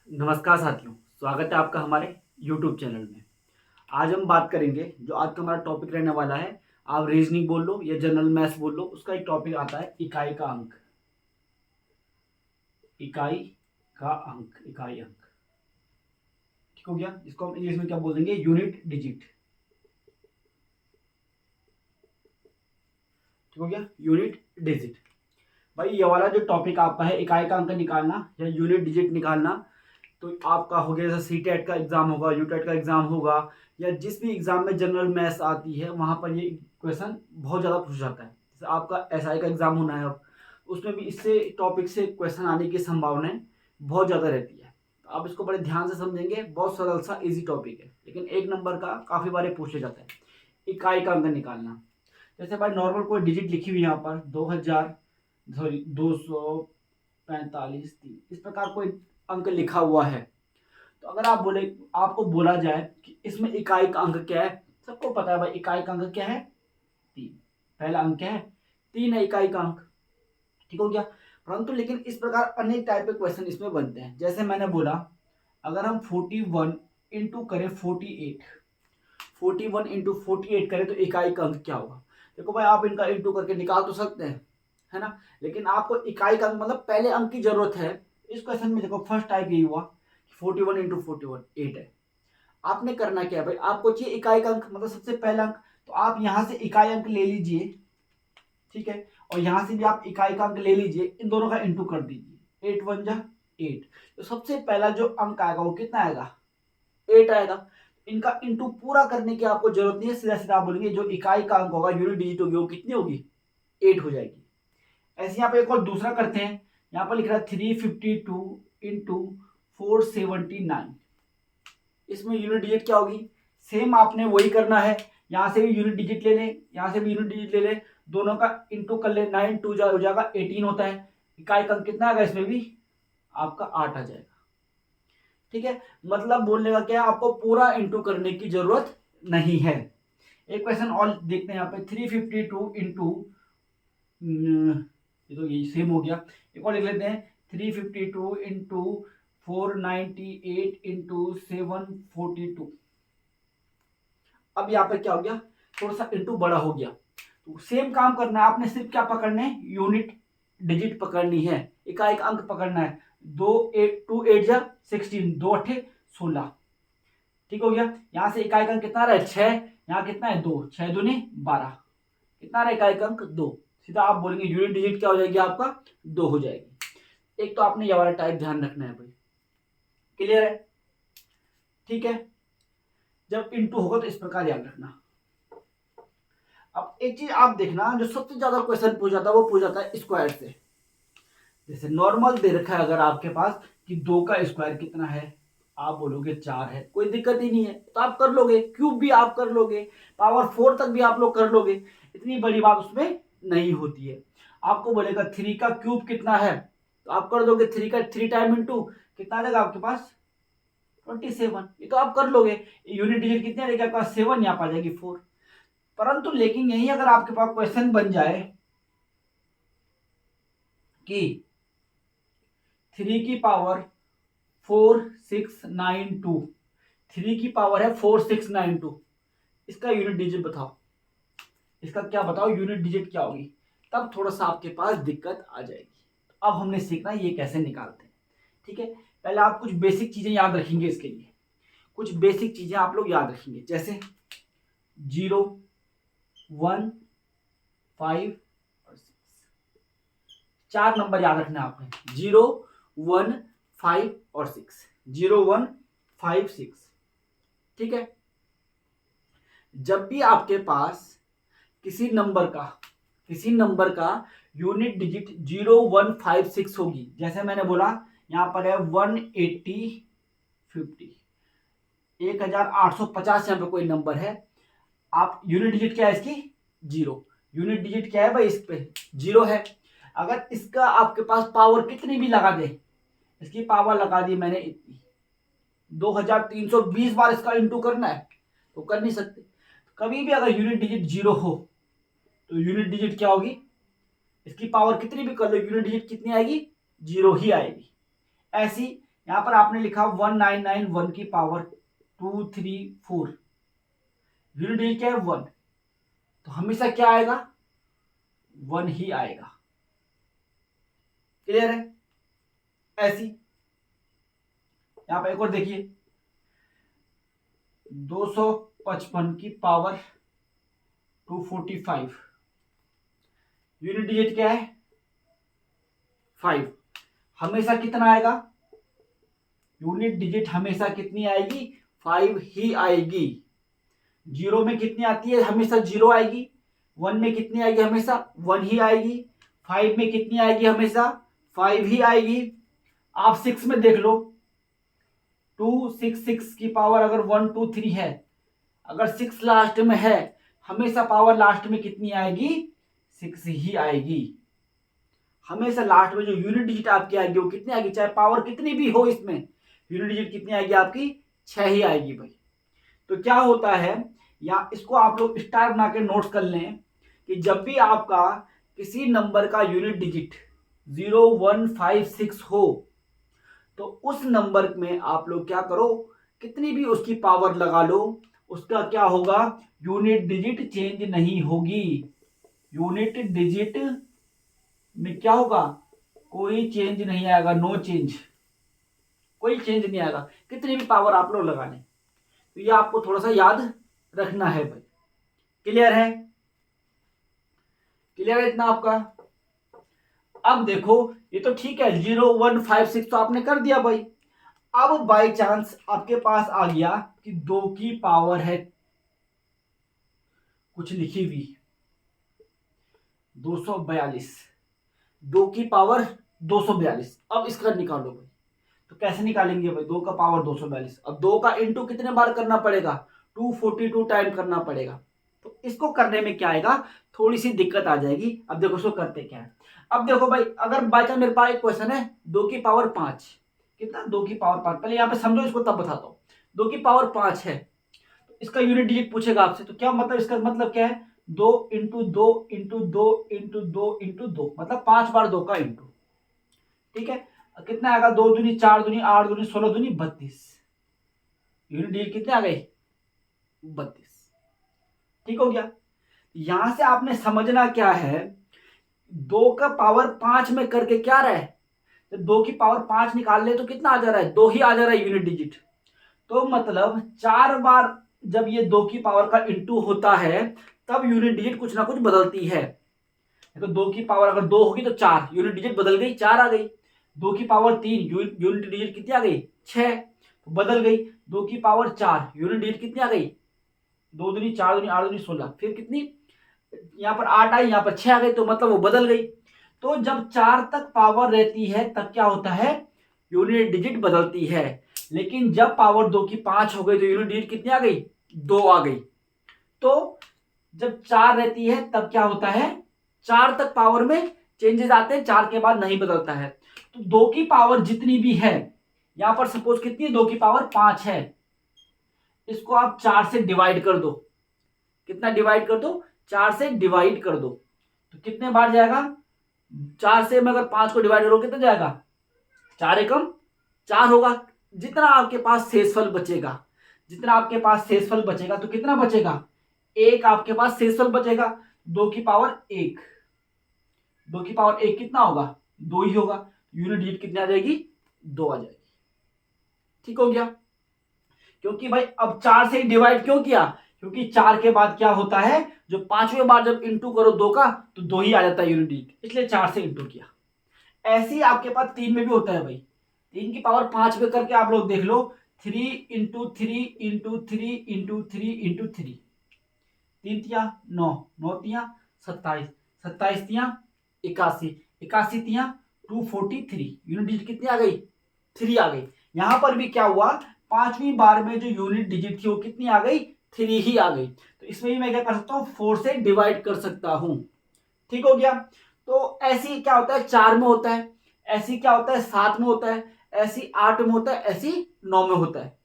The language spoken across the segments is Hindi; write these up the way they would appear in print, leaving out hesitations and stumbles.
नमस्कार साथियों, स्वागत है आपका हमारे YouTube चैनल में। आज हम बात करेंगे, जो आज का हमारा टॉपिक रहने वाला है, आप रीजनिंग बोल लो या जनरल मैथ्स बोल लो, उसका एक टॉपिक आता है इकाई का अंक। इकाई का अंक, इकाई अंक, ठीक हो गया। इसको हम इंग्लिश में क्या बोल देंगे? यूनिट डिजिट, ठीक हो गया, यूनिट डिजिट। भाई ये वाला जो टॉपिक आपका है, इकाई का अंक निकालना या यूनिट डिजिट निकालना, तो आपका हो गया, जैसे सी टेट का एग्जाम होगा, यू टेट का एग्जाम होगा, या जिस भी एग्जाम में जनरल मैथ्स आती है वहां पर ये क्वेश्चन बहुत ज़्यादा पूछा जाता है। जैसे आपका एसआई का एग्जाम होना है अब, उसमें भी इससे टॉपिक से क्वेश्चन आने की संभावनाएं बहुत ज़्यादा रहती है। तो आप इसको बड़े ध्यान से समझेंगे, बहुत सरल सा इजी टॉपिक है, लेकिन एक नंबर का काफ़ी बार पूछे जाता है, इकाई का अंक निकालना। जैसे भाई नॉर्मल कोई डिजिट लिखी हुई यहाँ पर 2000, सॉरी 245 3, इस प्रकार कोई अंक लिखा हुआ है, तो अगर आप बोले, आपको बोला जाए कि इसमें इकाई का अंक क्या है, सबको पता है भाई इकाई का अंक क्या है, 3। पहला अंक क्या है? 3 है इकाई का अंक, ठीक हो गया। परंतु लेकिन इस प्रकार अनेक टाइप के क्वेश्चन इसमें बनते हैं। जैसे मैंने बोला, अगर हम 41 इंटू करें 48, 41 इंटू 48 करें तो इकाई का अंक क्या होगा? देखो भाई, आप इनका इंटू करके निकाल तो सकते हैं, है ना, लेकिन आपको इकाई का अंक मतलब पहले अंक की जरूरत है। इस क्वेश्चन में देखो फर्स्ट टाइप यही हुआ, 41 इंटू 41 8 है। आपने करना क्या है भाई, आपको चाहिए इकाई का अंक मतलब सबसे पहला अंक, तो आप यहां से इकाई अंक ले लीजिए, ठीक है, और यहां से भी आप इकाई का अंक ले लीजिए, इन दोनों का इंटू कर दीजिए, 8 1 जा 8। तो सबसे पहला जो अंक आएगा वो कितना आएगा? 8 आएगा। इनका इंटू पूरा करने की आपको जरूरत नहीं है, सीधा सीधा आप बोलेंगे जो इकाई का अंक होगा, यूनिट डिजिट होगी, वो कितनी होगी? 8 हो जाएगी। ऐसे यहाँ पे एक और दूसरा करते हैं, यहाँ पर लिख रहा है 352 इंटू 479, इसमें यूनिट डिजिट क्या होगी? सेम आपने वही करना है, यहां से भी यूनिट डिजिट ले लें, यहां से भी यूनिट डिजिट ले लें, दोनों का इंटू कर ले, 9 2 हो जाएगा 18 होता है। इकाई का अंक कितना आएगा? इसमें भी आपका 8 आ जाएगा, ठीक है। मतलब बोलने का क्या है, आपको पूरा इंटू करने की जरूरत नहीं है। एक क्वेश्चन और देखते हैं यहाँ पे, 352 इंटू, ये तो यही सेम हो गया, एक और लिख लेते हैं, 352 इंटू 498 इंटू 742। अब यहाँ पे क्या हो गया, थोड़ा सा इंटू बड़ा हो गया। तो सेम काम करना है आपने, सिर्फ क्या पकड़ना है? यूनिट डिजिट पकड़नी है, इकाई का अंक पकड़ना है। 2 8 जा 16, 2 8 16, ठीक हो गया। यहां से इकाई का अंक कितना रहा है? 6, यहाँ कितना है? 2, 6 दूनी 12, कितना रहा इकाई का अंक? 2। सीधा आप बोलेंगे यूनिट डिजिट क्या हो जाएगी आपका? 2 हो जाएगी। एक तो आपने ये वाला टाइप ध्यान रखना है भाई, क्लियर है? ठीक है, जब इंटू होगा तो इस प्रकार याद रखना। अब एक चीज आप देखना, जो सबसे ज्यादा क्वेश्चन पूछा जाता है वो पूछा जाता है स्क्वायर से। जैसे नॉर्मल दे रखा है अगर आपके पास कि 2 का स्क्वायर कितना है, आप बोलोगे 4 है, कोई दिक्कत ही नहीं है, तो आप कर लोगे, क्यूब भी आप कर लोगे, पावर 4 तक भी आप लोग कर लोगे, इतनी बड़ी बात उसमें नहीं होती है। आपको बोलेगा 3 का क्यूब कितना है, तो आप कर दोगे 3 का 3 टाइम इंटू, कितना आ जाएगा आपके पास? 27, ये तो आप कर लोगे। यूनिट डिजिट कितने आ जाएगी आपके पास? 7, यहाँ पर आ जाएगी 4। परंतु लेकिन यही अगर आपके पास क्वेश्चन बन जाए कि 3 की पावर 4692, 3 की पावर है 4692, इसका यूनिट डिजिट बताओ, इसका क्या बताओ यूनिट डिजिट क्या होगी? तब थोड़ा सा आपके पास दिक्कत आ जाएगी। तो अब हमने सीखना ये कैसे निकालते हैं, ठीक है। पहले आप कुछ बेसिक चीजें याद रखेंगे, इसके लिए कुछ बेसिक चीजें आप लोग याद रखेंगे, जैसे 0 1 5 और 6, 4 नंबर याद रखना है आपने, 0 1 5 और 6, 0 1 5 6, ठीक है। जब भी आपके पास किसी नंबर का यूनिट डिजिट 0 1 5 6 होगी, जैसे मैंने बोला यहां पर है 180 50, 1850 यहाँ पे कोई नंबर है, आप यूनिट डिजिट क्या है इसकी? 0। यूनिट डिजिट क्या है भाई? इस पे 0 है। अगर इसका आपके पास पावर कितनी भी लगा दे, इसकी पावर लगा दी मैंने इतनी, 2320 बार इसका इंटू करना है, तो कर नहीं सकते। कभी भी अगर यूनिट डिजिट 0 हो तो यूनिट डिजिट क्या होगी? इसकी पावर कितनी भी कर लो, यूनिट डिजिट कितनी आएगी? 0 ही आएगी। ऐसी यहां पर आपने लिखा 1991 की पावर 234, यूनिट डिजिट क्या है 1, तो हमेशा क्या आएगा 1 ही आएगा। क्लियर है? ऐसी यहां पर एक और देखिए 255 की पावर 245, यूनिट डिजिट क्या है 5, हमेशा कितना आएगा, यूनिट डिजिट हमेशा कितनी आएगी 5 ही आएगी। जीरो में कितनी आती है, हमेशा जीरो आएगी। 1 में कितनी आएगी, हमेशा 1 ही आएगी। 5 में कितनी आएगी, हमेशा 5 ही आएगी। आप 6 में देख लो 266 की पावर अगर 1 2 3 है, अगर 6 लास्ट में है, हमेशा पावर लास्ट में कितनी आएगी 6 ही आएगी। हमेशा लास्ट में जो यूनिट डिजिट आपकी आएगी वो कितनी आएगी, चाहे पावर कितनी भी हो इसमें, यूनिट डिजिट कितनी आएगी आपकी 6 ही आएगी भाई। तो क्या होता है, या इसको आप लोग स्टार बना के नोट्स कर लें कि जब भी आपका किसी नंबर का यूनिट डिजिट 0 1 5 6 हो, तो उस नंबर में आप लोग क्या करो, कितनी भी उसकी पावर लगा लो, उसका क्या होगा, यूनिट डिजिट चेंज नहीं होगी। यूनिट डिजिट में क्या होगा, कोई चेंज नहीं आएगा, नो चेंज, कोई चेंज नहीं आएगा, कितनी भी पावर आप लोग लगा लें। तो ये आपको थोड़ा सा याद रखना है भाई। क्लियर है? क्लियर है इतना आपका? अब देखो ये तो ठीक है, 0 1 5 6 तो आपने कर दिया भाई। अब बाय चांस आपके पास आ गया कि 2 की पावर है कुछ लिखी हुई 242, 2 की पावर 242, अब इसका निकालो भाई। तो कैसे निकालेंगे भाई, 2 का पावर 242, अब 2 का इंटू कितने बार करना पड़ेगा, 242 टाइम करना पड़ेगा। तो इसको करने में क्या आएगा, थोड़ी सी दिक्कत आ जाएगी। अब देखो इसको करते क्या है। अब देखो भाई, अगर बाई चांस मेरे पास एक क्वेश्चन है 2 की पावर 5, कितना 2 की पावर 5, पहले यहाँ पे समझो इसको तब बताता हूँ। 2 की पावर 5 है, तो इसका यूनिट डिजिट पूछेगा आपसे, तो क्या मतलब, इसका मतलब क्या है, 2 इंटू 2 इंटू 2 इंटू 2 इंटू 2, मतलब 5 बार 2 का इंटू। ठीक है, कितना आएगा, 2 दूनी 4 दूनी 8 दूनी 16 दूनी 32, यूनिट डिजिट कितने आ गए 32। ठीक हो गया। यहां से आपने समझना क्या है, 2 का पावर 5 में करके क्या रहा है, जब 2 की पावर 5 निकाल ले तो कितना आ जा रहा है, 2 ही आ जा रहा है यूनिट डिजिट। तो मतलब 4 बार जब ये 2 की पावर का इंटू होता है तब यूनिट डिजिट कुछ ना कुछ बदलती है। तो 2 की पावर अगर 2 होगी तो 4, यूनिट डिजिट बदल गई, 4 आ गई। 2 की पावर 3, यूनिट डिजिट कितनी आ गई 6, तो बदल गई। 2 की पावर 4, यूनिट डिजिट कितनी आ गई, 2 दूनी 4 दूनी 8 दूनी 16, फिर कितनी, यहाँ पर 8 आई, यहाँ पर 6 आ गई, तो मतलब वो बदल गई। तो जब 4 तक पावर रहती है तब क्या होता है, यूनिट डिजिट बदलती है। लेकिन जब पावर 2 की 5 हो गई तो यूनिट डिजिट कितनी आ गई, 2 आ गई। तो जब 4 रहती है तब क्या होता है, 4 तक पावर में चेंजेस आते हैं, 4 के बाद नहीं बदलता है। तो 2 की पावर जितनी भी है, यहां पर सपोज कितनी है, 2 की पावर 5 है, इसको आप 4 से डिवाइड कर दो। कितना डिवाइड कर दो, 4 से डिवाइड कर दो, तो कितने बार जाएगा, 4 से मैं अगर 5 को डिवाइड करो कितना जाएगा, 4 एकम 4 होगा। जितना आपके पास शेषफल बचेगा, जितना आपके पास शेषफल बचेगा, तो कितना बचेगा, 1 आपके पास शेषफल बचेगा। 2 की पावर 1, 2 की पावर 1 कितना होगा, 2 ही होगा। यूनिट डिजिट कितनी आ जाएगी, 2 आ जाएगी। ठीक हो गया। क्योंकि भाई अब 4 से डिवाइड क्यों किया, क्योंकि 4 के बाद क्या होता है, जो 5वें बार जब इंटू करो 2 का तो 2 ही आ जाता है यूनिट डिजिट, इसलिए 4 से इंटू किया। ऐसे ही आपके पास 3 में भी होता है भाई, 3 की पावर 5 में करके आप लोग देख लो, 3 इंटू 3 इंटू 3 इंटू 3 इंटू 3, 3 तिया 9, 9 तिया 27, 27 तिया 81, 81 तिया 243, यूनिट डिजिट कितनी आ गई, 3 आ गई। यहां पर भी क्या हुआ, 5वीं बार में जो यूनिट डिजिट थी वो कितनी आ गई, 3 ही आ गई। तो इसमें भी मैं क्या कर सकता हूँ, 4 से डिवाइड कर सकता हूं। ठीक हो गया। तो ऐसी क्या होता है, 4 में होता है, ऐसी क्या होता है 7 में होता है, ऐसी 8 में होता है, ऐसी 9 में होता है।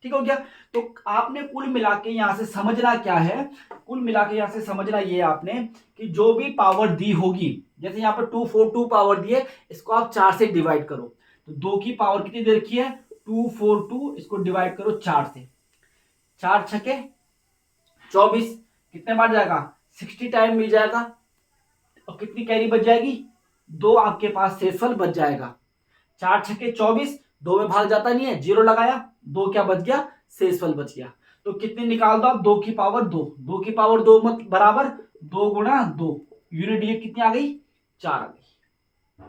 ठीक हो गया। तो आपने कुल मिला के यहां से समझना क्या है, कुल मिला के यहां से समझना ये आपने कि जो भी पावर दी होगी, जैसे यहां पर 242 पावर दी है, इसको आप 4 से डिवाइड करो, तो 2 की पावर कितनी दे रखी है 242, इसको डिवाइड करो 4 से, 4 छके 24, कितने बार जाएगा 60 टाइम मिल जाएगा। और कितनी कैरी बच जाएगी 2 आपके पास शेषफल बच जाएगा। 4 छके 24, 2 में भाग जाता नहीं है, 0 लगाया, 2 क्या बच गया शेषफल बच गया। तो कितने निकाल दो आप 2 की पावर 2, 2 की पावर 2 मत बराबर 2 गुणा 2, यूनिट डिजिट कितनी आ गई 4 आ गई।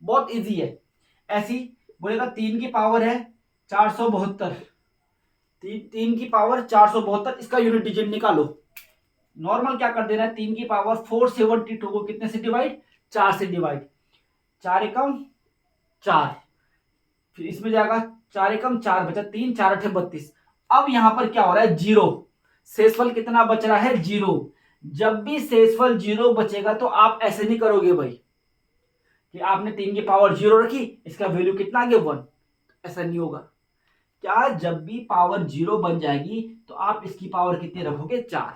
बहुत इजी है। ऐसी बोलेगा 3 की पावर है 472, 3 की पावर 472, इसका यूनिट डिजिट निकालो। नॉर्मल क्या कर देना है 3 की पावर 472 को कितने से डिवाइड 4 से डिवाइड, 4 एकम 4, फिर इसमें जाएगा 4 एकम 4 बचा 3, 4 अठे 32। अब यहां पर क्या हो रहा है 0, शेषफल कितना बच रहा है 0। जब भी शेषफल 0 बचेगा तो आप ऐसे नहीं करोगे भाई कि आपने 3 की पावर 0 रखी, इसका वैल्यू कितना आ गया 1, ऐसा नहीं होगा। क्या जब भी पावर 0 बन जाएगी तो आप इसकी पावर कितनी रखोगे 4,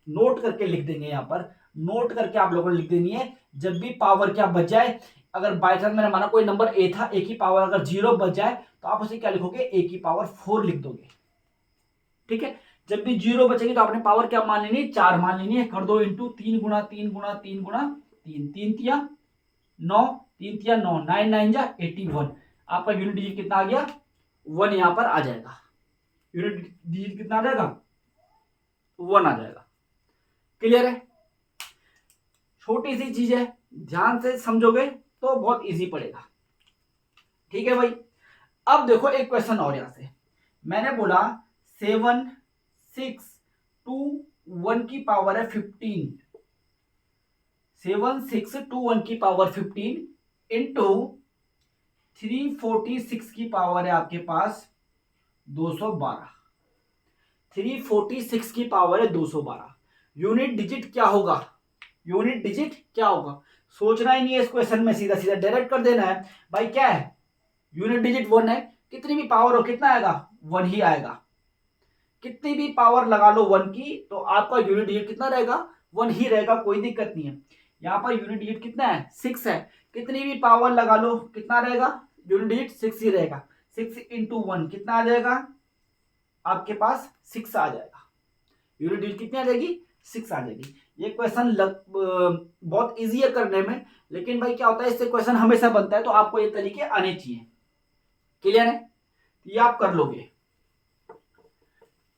नोट करके लिख देंगे। यहां पर नोट करके आप लोगों ने लिख देनी है, जब भी पावर क्या बच जाए, अगर बाय चांस मैंने माना कोई नंबर ए था, ए की पावर अगर 0 बच जाए तो आप उसे क्या लिखोगे ए की पावर 4 लिख दोगे। ठीक है, जब भी 0 बचेगी तो आपने पावर क्या मान लेनी 4 मान लेनी है, कर दो इंटू 3 गुणा 3 गुणा 3 गुणा 3, 3 तिया 9, 3 तिया 9, 9 9 जा 81, आपका यूनिट डिजिट कितना आ गया 1 यहां पर आ जाएगा। यूनिट डिजिट कितना आ जाएगा 1 आ जाएगा। क्लियर है, छोटी सी चीज है, ध्यान से समझोगे तो बहुत इजी पड़ेगा। ठीक है भाई, अब देखो एक क्वेश्चन और यहां से मैंने बोला 7 6 2 1 की पावर है 15, 7 6 2 1 की पावर 15 इंटू 346 की पावर है आपके पास 212, 346 की पावर है 212। यूनिट डिजिट क्या होगा, यूनिट डिजिट क्या होगा, सोचना ही नहीं है इस क्वेश्चन में, सीधा सीधा डायरेक्ट कर देना है। भाई क्या है यूनिट डिजिट 1 है, कितनी भी पावर हो कितना आएगा 1 ही आएगा। कितनी भी पावर लगा लो 1 की तो आपका यूनिट डिजिट कितना रहेगा 1 ही रहेगा, कोई दिक्कत नहीं है। यहाँ पर यूनिट डिजिट कितना है 6 है, कितनी भी पावर लगा लो कितना रहेगा यूनिट डिजिट 6 ही रहेगा। 6 इंटू 1 कितना आ जाएगा आपके पास 6 आ जाएगा, यूनिट डिजिट कितनी आ जाएगी 6 आ जाएगी। ये क्वेश्चन बहुत इजी है करने में, लेकिन भाई क्या होता है इससे क्वेश्चन हमेशा बनता है, तो आपको ये तरीके आने चाहिए। क्लियर है, ये आप कर लोगे।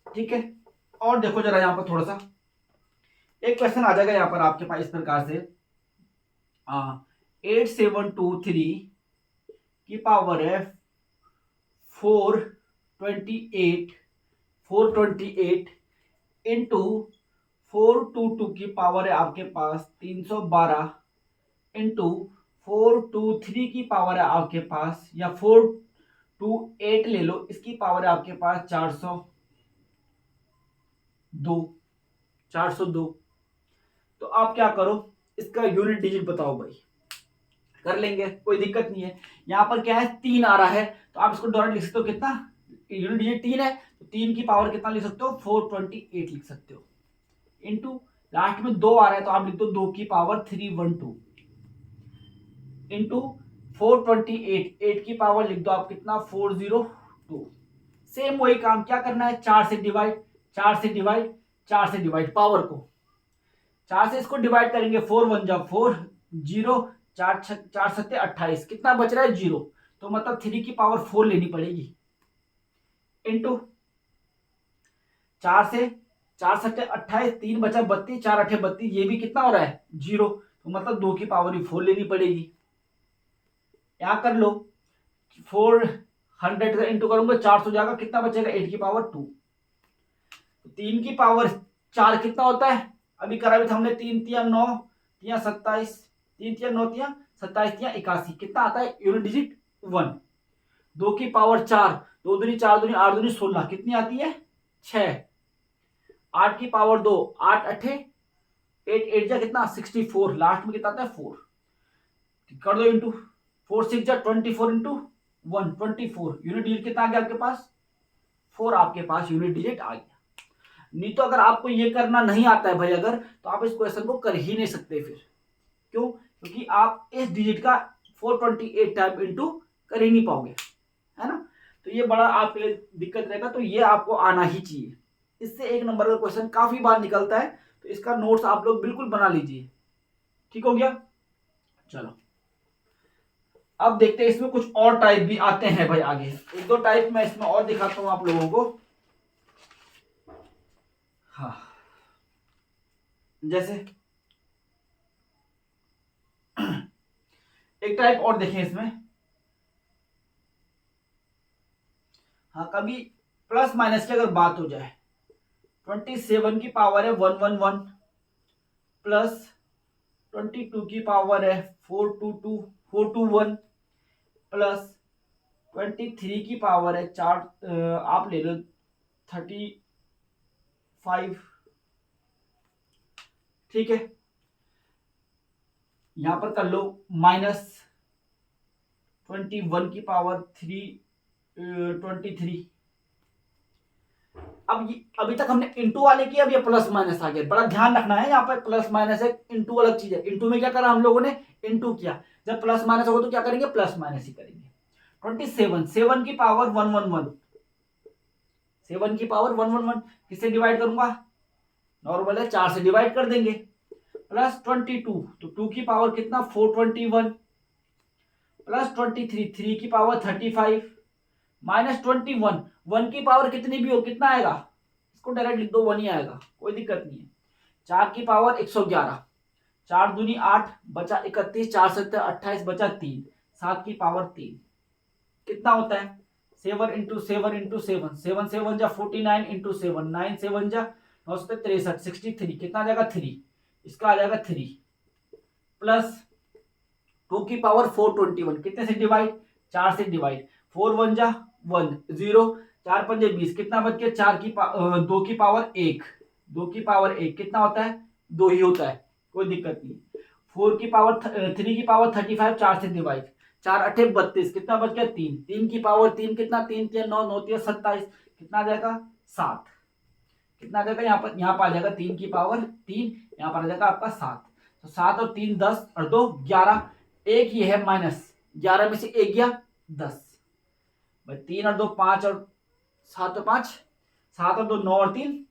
ठीक है, और देखो जरा यहां पर थोड़ा सा एक क्वेश्चन आ जाएगा यहां पर आपके पास इस प्रकार से 8723 की पावर है 428 इंटू 422 की पावर है आपके पास 312 इंटू 423 की पावर है आपके पास, या 428 ले लो, इसकी पावर है आपके पास 402। तो आप क्या करो इसका यूनिट डिजिट बताओ भाई, कर लेंगे कोई दिक्कत नहीं है। यहां पर क्या है 3 आ रहा है तो आप इसको डायरेक्ट लिख सकते हो कितना, यूनिट डिजिट 3 है तो 3 की पावर कितना लिख सकते हो 428 लिख सकते हो, इंटू लास्ट में 2 आ रहा है तो आप लिख दो 2 की पावर 312 इंटू 428, 8 की पावर लिख दो आप कितना 402। सेम वही काम क्या करना है 4 से डिवाइड, 4 से डिवाइड, 4 से डिवाइड, पावर को 4 से इसको डिवाइड करेंगे 4 1 जा 4 0, 4 सत्ते 28, कितना बच रहा है 0, तो मतलब 3 की पावर 4 लेनी पड़ेगी इंटू 4 से 4 सत्ते 28, 3 बचा 32, 4 अठे 32, ये भी कितना हो रहा है 0, तो मतलब 2 की पावर ही 4 लेनी पड़ेगी। यहां कर लो 400 से इंटू करूंगा 400 जाएगा, कितना बचेगा 8 की पावर 2, 3 की पावर 4 कितना होता है, अभी करा भी था हमने 3 तिया 9 तिया 27, 3 तिया 9 तिया 27 तिया 81, कितना आता है यूनिट डिजिट 1। 2 की पावर 4, 2 दूनी 4 दूनी 8 दूनी 16, कितनी आती है 6। 8 की पावर 2, 8 अठे 8 8 जा कितना 64, लास्ट में कितना आता है 4, कर दो इंटू 4 6 जा 24 इंटू 1 24, यूनिट डिजिट कितना आ गया आपके पास 4, आपके पास यूनिट डिजिट आ गया। नहीं तो अगर आपको ये करना नहीं आता है भाई अगर, तो आप इस क्वेश्चन को कर ही नहीं सकते फिर, क्यों, क्योंकि आप इस डिजिट का 428 टाइप इंटू कर ही नहीं पाओगे, है ना। तो ये बड़ा आपके लिए दिक्कत रहेगा, तो ये आपको आना ही चाहिए। इससे 1 नंबर का क्वेश्चन काफी बार निकलता है, तो इसका नोट्स आप लोग बिल्कुल बना लीजिए। ठीक हो गया। चलो अब देखते हैं इसमें कुछ और टाइप भी आते हैं भाई आगे। 1-2 टाइप मैं इसमें और दिखाता हूं आप लोगों को। हाँ, जैसे एक टाइप और देखें इसमें। हाँ, कभी प्लस माइनस की अगर बात हो जाए, 27 की पावर है 111 प्लस 22 की पावर है 421 प्लस 23 की पावर है आप ले लो 35। ठीक है, यहां पर कर लो माइनस 21 की पावर 23। अब अभी तक हमने इंटू वाले किया, अब ये प्लस माइनस आ गया। बड़ा ध्यान रखना है, यहाँ पर प्लस माइनस है, इंटू अलग चीज है। इंटू में क्या करा हम लोगों ने, इंटू किया। जब प्लस माइनस होगा तो क्या करेंगे, प्लस माइनस ही करेंगे। 27 7 की पावर 111, 7 की पावर 111 किससे डिवाइड करूंगा, नॉर्मल है 4 से डिवाइड कर देंगे। प्लस 22 तो 2 की पावर कितना 421 प्लस 23 3 की पावर 35 माइनस 21 1 की पावर कितनी भी हो कितना आएगा, इसको डायरेक्ट लिख दो 1 ही आएगा, कोई दिक्कत नहीं है। 4 की पावर 111 4 दूनी 8 बचा 31 4 7 28 बचा 3 7 की पावर 3 कितना होता है 7 इंटू 7 इंटू 7 7 7 जा 49 इंटू 7 9 7 जा 9 63 63 कितना आ जाएगा 3, इसका आ जाएगा 3 प्लस 2 की पावर 421 कितने से डिवाइड 4 से डिवाइड 4 1 जा 1 0 4 5 20 कितना बच गया 2 की पावर 1 2 की पावर 1 कितना होता है 2 ही होता है, कोई दिक्कत नहीं। 4 की पावर 3 की पावर 35 4 से डिवाइड 4 8 32 कितना बच गया 3 3 की पावर 3 कितना 3 3 9 9 3 27 कितना आ जाएगा 7 कितना आ जाएगा यहाँ पर आ जाएगा 3 की पावर 3 यहाँ पर आ जाएगा आपका 7। तो 7 और 3 10 और 2 11 एक ही है माइनस 11 में से एक गया 10 भाई 3 और 2 5 और 7 और 5 7 और 2 9 और 3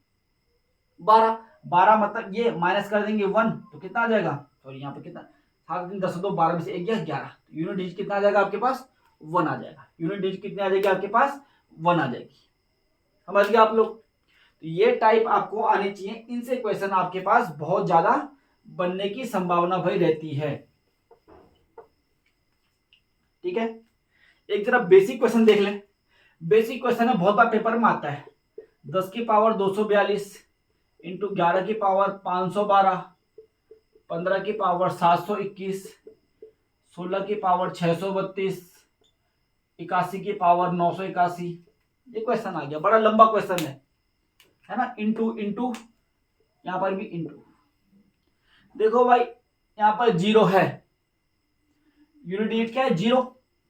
12 12 मतलब ये माइनस कर देंगे 1 तो कितना आ जाएगा, सॉरी यहाँ पर कितना 7 3 10 2 12 में से एक गया 11 तो यूनिट डिजिट कितना आ जाएगा आपके पास 1 आ जाएगा। यूनिट डिजिट कितनी आ जाएगी आपके पास 1 आ जाएगी। समझ गए आप लोग। तो ये टाइप आपको आने चाहिए, इनसे क्वेश्चन आपके पास बहुत ज्यादा बनने की संभावना भाई रहती है। ठीक है, एक जरा बेसिक क्वेश्चन देख लें। बेसिक क्वेश्चन है, बहुत बार पेपर में आता है। 10 की पावर 242 इंटू 11 की पावर 512 15 की पावर 721 16 की पावर 632 81 की पावर 981। ये क्वेश्चन आ गया, बड़ा लंबा क्वेश्चन है ना। इंटू इंटू यहां पर भी इंटू। देखो भाई यहां पर 0 है, यूनिट डिजिट क्या है 0,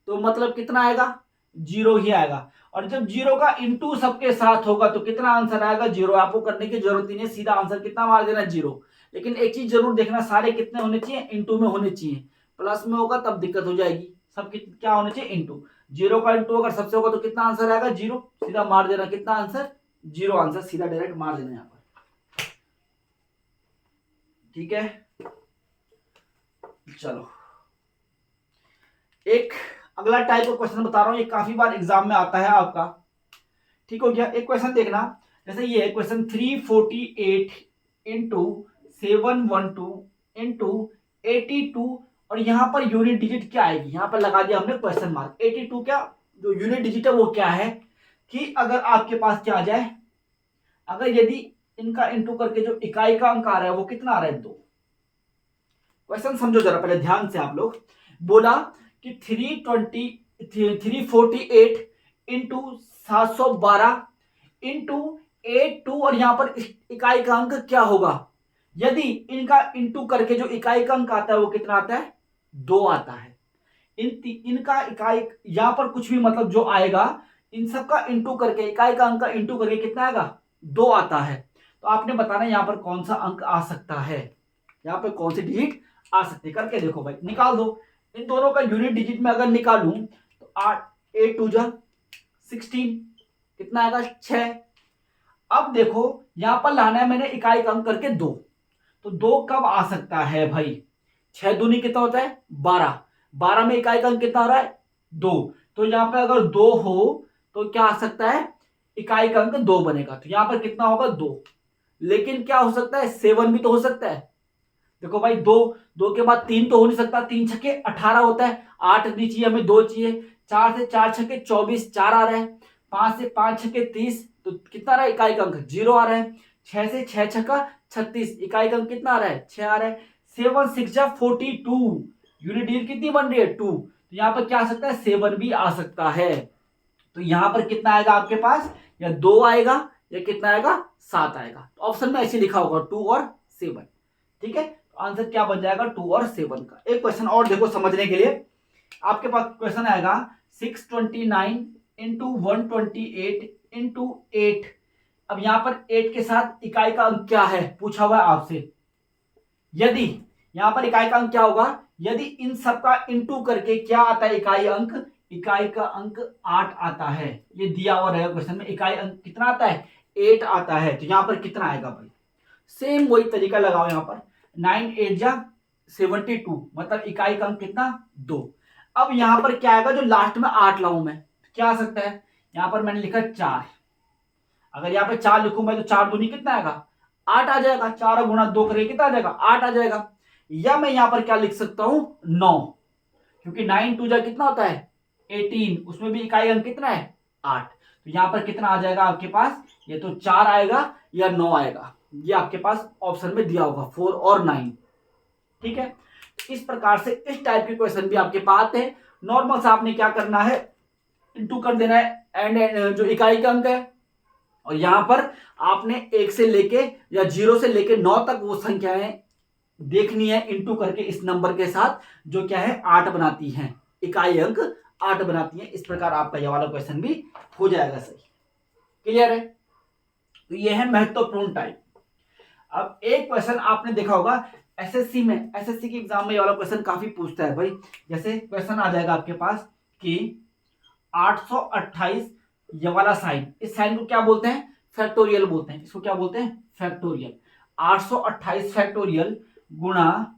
तो मतलब कितना आएगा 0 ही आएगा। और जब 0 का इंटू सबके साथ होगा तो कितना आंसर आएगा 0। आपको करने की जरूरत ही नहीं, सीधा आंसर कितना मार देना 0। लेकिन एक चीज जरूर देखना, सारे कितने होने चाहिए इंटू में होने चाहिए। प्लस में होगा तब दिक्कत हो जाएगी, सब क्या होने चाहिए इंटू। 0 का इंटू अगर सबसे होगा तो कितना आंसर आएगा 0, सीधा मार देना कितना आंसर 0 आंसर सीधा डायरेक्ट मार देना यहाँ पर। ठीक है, चलो एक अगला टाइप का क्वेश्चन बता रहा हूं, ये काफी बार एग्जाम में आता है आपका। ठीक हो गया, एक क्वेश्चन देखना, जैसे ये क्वेश्चन 348 इंटू 712 इंटू 82 और यहां पर यूनिट डिजिट क्या आएगी, यहां पर लगा दिया हमने क्वेश्चन मार्क। 82 क्या जो यूनिट डिजिट है वो क्या है कि अगर आपके पास क्या आ जाए, अगर यदि इनका इंटू करके जो इकाई का अंक आ रहा है वो कितना आ रहा है 2। क्वेश्चन समझो जरा पहले ध्यान से आप लोग। बोला कि 348 इंटू 712 इंटू 82 और यहां पर इकाई का अंक क्या होगा, यदि इनका इंटू करके जो इकाई का अंक आता है वो कितना आता है 2 आता है। इनका इकाई यहां पर कुछ भी मतलब जो आएगा इन सब का इंटू करके इकाई का अंक का इंटू करके कितना आएगा 2 आता है। तो आपने बताना यहां पर कौन सा अंक आ सकता है, यहां पर कौन सी डिजिट आ सकती है, करके देखो भाई निकाल दो। इन दोनों का यूनिट डिजिट में अगर निकालूं तो 8 8 टू जा 16, कितना आएगा 6। अब देखो यहां पर लाना है मैंने इकाई का अंक करके 2, तो 2 कब आ सकता है भाई, 6 दूनी कितना होता है 12, 12 में इकाई का अंक कितना हो रहा है 2, तो यहां पर अगर 2 हो तो क्या आ सकता है, इकाई का अंक 2 बनेगा, तो यहां पर कितना होगा 2। लेकिन क्या हो सकता है 7 भी तो हो सकता है। देखो भाई 2, 2 के बाद 3 तो हो नहीं सकता, 3 छक्के 18 होता है, 8 नहीं चाहिए हमें, 2 चाहिए, 4 से 4 छक्के 24, 4 आ रहा है, 5 से 5 छक्के 30, तो कितना आ रहा है इकाई का अंक 0 आ रहा है, 6 से 6 छक्का 36, इकाई का अंक कितना आ रहा है 6 आ रहा है, 7 6 जा 42, यूनिट डिजिट कितनी बन रही है 2, तो यहाँ पर क्या आ सकता है 7 भी आ सकता है। तो यहां पर कितना आएगा आपके पास, या 2 आएगा या कितना आएगा 7 आएगा, तो ऑप्शन में ऐसे लिखा होगा 2 और 7। ठीक है, तो आंसर क्या बन जाएगा 2 और 7 का। एक क्वेश्चन और देखो समझने के लिए, आपके पास क्वेश्चन आएगा 629 इंटू 128 इंटू 8। अब यहां पर 8 के साथ इकाई का अंक क्या है पूछा हुआ है आपसे। यदि यहां पर इकाई का अंक क्या होगा, यदि इन सब का इंटू करके क्या आता है इकाई अंक, इकाई का अंक 8 आता है, ये दिया हुआ रहेगा क्वेश्चन में, इकाई अंक कितना आता है 8 आता है, तो यहां पर कितना आएगा भाई, सेम वही तरीका लगाओ यहां पर, 9 8 जा 72, मतलब इकाई का अंक कितना 2। अब यहां पर क्या आएगा, जो लास्ट में 8 लाऊं मैं, क्या आ सकता है, यहां पर मैंने लिखा 4, अगर यहाँ पे 4 लिखूं मैं तो 4 दूनी कितना आएगा 8 आ जाएगा, 4 गुणा 2 करें कितना आ जाएगा 8 आ जाएगा। या मैं यहां पर क्या लिख सकता हूं 9, क्योंकि 9 2 जा कितना होता है 18, उसमें भी इकाई अंक कितना है 8, तो यहां पर कितना आ जाएगा आपके पास, ये तो 4 आएगा या 9 आएगा, ये आपके पास ऑप्शन में दिया होगा 4 और 9। ठीक है, इस प्रकार से इस टाइप के क्वेश्चन भी आपके पास आते हैं। नॉर्मल से आपने क्या करना है, इंटू कर देना है एंड जो इकाई का अंक है, और यहां पर आपने 1 से लेके या 0 से लेके 9 तक वो संख्याएं देखनी है इंटू करके इस नंबर के साथ, जो क्या है 8 बनाती हैं, इकाई अंक 8 बनाती हैं। इस प्रकार आपका ये वाला क्वेश्चन भी हो जाएगा सही। क्लियर है, तो ये है महत्वपूर्ण टाइप। अब एक क्वेश्चन आपने देखा होगा एसएससी में, एसएससी के एग्जाम में ये वाला क्वेश्चन काफी पूछता है भाई। जैसे क्वेश्चन आ जाएगा आपके पास कि 828 ये वाला साइन, इस साइन को क्या बोलते हैं फैक्टोरियल बोलते हैं, इसको क्या बोलते हैं फैक्टोरियल। 828 फैक्टोरियल गुणा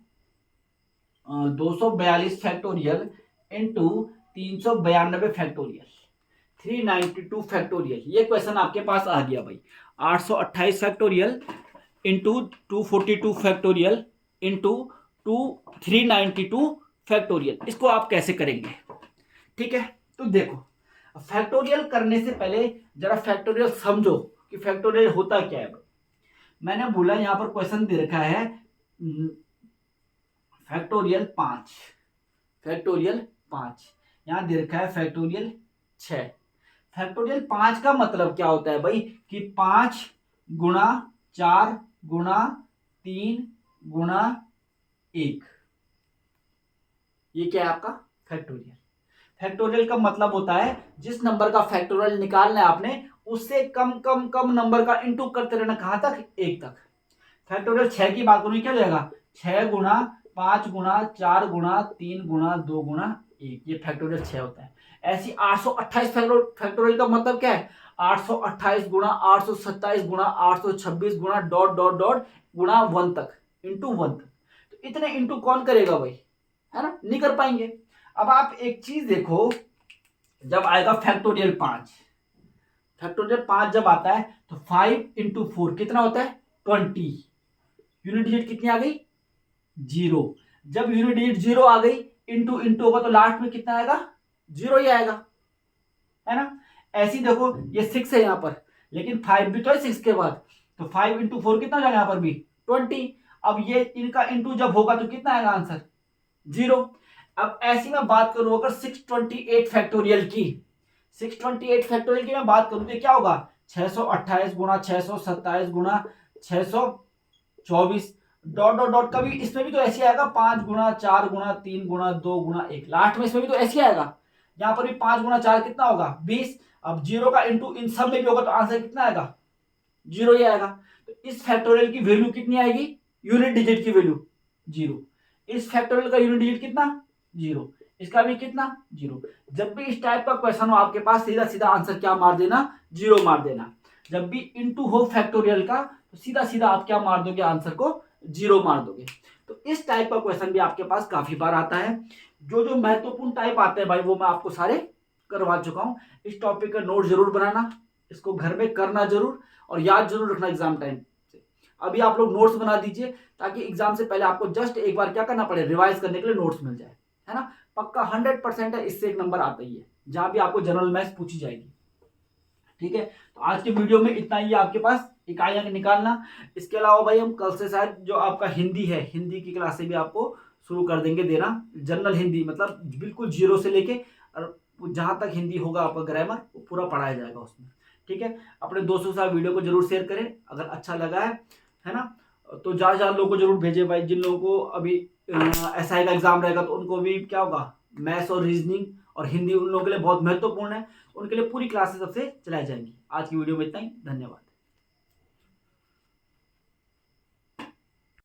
242 फैक्टोरियल इंटू 392 फैक्टोरियल 392 फैक्टोरियल, ये क्वेश्चन आपके पास आ गया भाई। 828 factorial into 242 factorial into 392 factorial, इसको आप कैसे करेंगे। ठीक है, तो देखो फैक्टोरियल करने से पहले जरा फैक्टोरियल समझो कि फैक्टोरियल होता क्या है। मैंने बोला यहां पर क्वेश्चन दे रखा है फैक्टोरियल 5, फैक्टोरियल 5, यहां दे रखा है फैक्टोरियल 6। फैक्टोरियल 5 का मतलब क्या होता है भाई कि 5 गुणा 4 गुणा 3 गुणा 1, ये क्या है आपका फैक्टोरियल। फैक्टोरियल का मतलब होता है जिस नंबर का फैक्टोरियल निकालना है आपने, उससे कम कम कम नंबर का इंटू करते रहना, कहां तक 1 तक। फैक्टोरियल 6 की बात करूं क्या हो जाएगा 6 गुणा 5 गुणा 4 गुणा 3 गुणा 2 गुणा 1, ये फैक्टोरियल 6 होता है। ऐसी 828 फैक्टोरियल का मतलब क्या है 828 गुणा 827 गुणा 826 गुणा डॉट डॉट डॉट गुणा 1 तक, इंटू 1 तक। तो इतने इंटू कौन करेगा भाई, है ना, नहीं कर पाएंगे। अब आप एक चीज देखो, जब आएगा फैक्टोरियल 5, फैक्टोरियल 5 जब आता है तो 5 इंटू 4 कितना होता है 20, यूनिट डिजिट कितनी आ गई 0। जब यूनिट डिजिट 0 आ गई, इंटू इंटू होगा तो लास्ट में कितना आएगा 0 ही आएगा, है ना। ऐसी देखो ये 6 है यहां पर, लेकिन 5 भी तो है 6 के बाद, तो 5 इंटू 4 कितना हो जाएगा यहां पर भी 20। अब ये इनका इंटू जब होगा तो कितना आएगा आंसर 0। अब ऐसी मैं बात करूं अगर 628 फैक्टोरियल की, 628 फैक्टोरियल की मैं बात करूं तो क्या होगा 628 गुणा 627 गुणा 624 डॉट डॉट डॉट, कभी इसमें भी तो ऐसे आएगा 5 गुणा 4 गुणा 3 गुणा 2 गुणा 1, लास्ट में इसमें भी तो ऐसे आएगा। यहां पर भी 5 गुणा 4 कितना होगा 20। अब 0 का इंटू इन सब में भी होगा तो आंसर कितना आएगा 0 ही आएगा। तो इस फैक्टोरियल की वैल्यू कितनी आएगी, यूनिट डिजिट की वैल्यू 0। इस फैक्टोरियल का यूनिट डिजिट कितना 0। इसका भी कितना 0। जब भी इस टाइप का क्वेश्चन हो आपके पास सीधा सीधा आंसर क्या मार देना 0 मार देना। जब भी इनटू हो फैक्टोरियल का तो सीधा सीधा आप क्या मार दोगे आंसर को 0 मार दोगे। तो इस टाइप का क्वेश्चन भी आपके पास काफी बार आता है। जो जो महत्वपूर्ण टाइप आते हैं भाई वो मैं आपको सारे करवा चुका हूं। इस टॉपिक का नोट जरूर बनाना, इसको घर में करना जरूर और याद जरूर रखना एग्जाम टाइम से। अभी आप लोग नोट्स बना दीजिए ताकि एग्जाम से पहले आपको जस्ट एक बार क्या करना पड़े रिवाइज करने के लिए नोट्स मिल जाए, है ना। पक्का 100% है, इससे एक नंबर आता ही है जहां भी आपको जनरल मैथ्स पूछी जाएगी। ठीक है, तो आज के वीडियो में इतना ही है आपके पास इकाई अंक निकालना। इसके अलावा भाई हम कल से शायद जो आपका हिंदी है, हिंदी की क्लासे भी आपको शुरू कर देंगे देना। जनरल हिंदी मतलब बिल्कुल 0 से लेके और जहां तक हिंदी होगा आपका ग्रामर वो पूरा पढ़ाया जाएगा उसमें। ठीक है, अपने दोस्तों के साथ वीडियो को जरूर शेयर करें अगर अच्छा लगा है ना। तो ज़्यादा लोगों को जरूर भेजें भाई, जिन लोगों को अभी एसआई का एग्जाम रहेगा तो उनको भी क्या होगा मैथ्स और रीजनिंग और हिंदी उन लोगों के लिए बहुत महत्वपूर्ण है। उनके लिए पूरी क्लासेस सबसे चलाई जाएंगी। आज की वीडियो में इतना ही, धन्यवाद।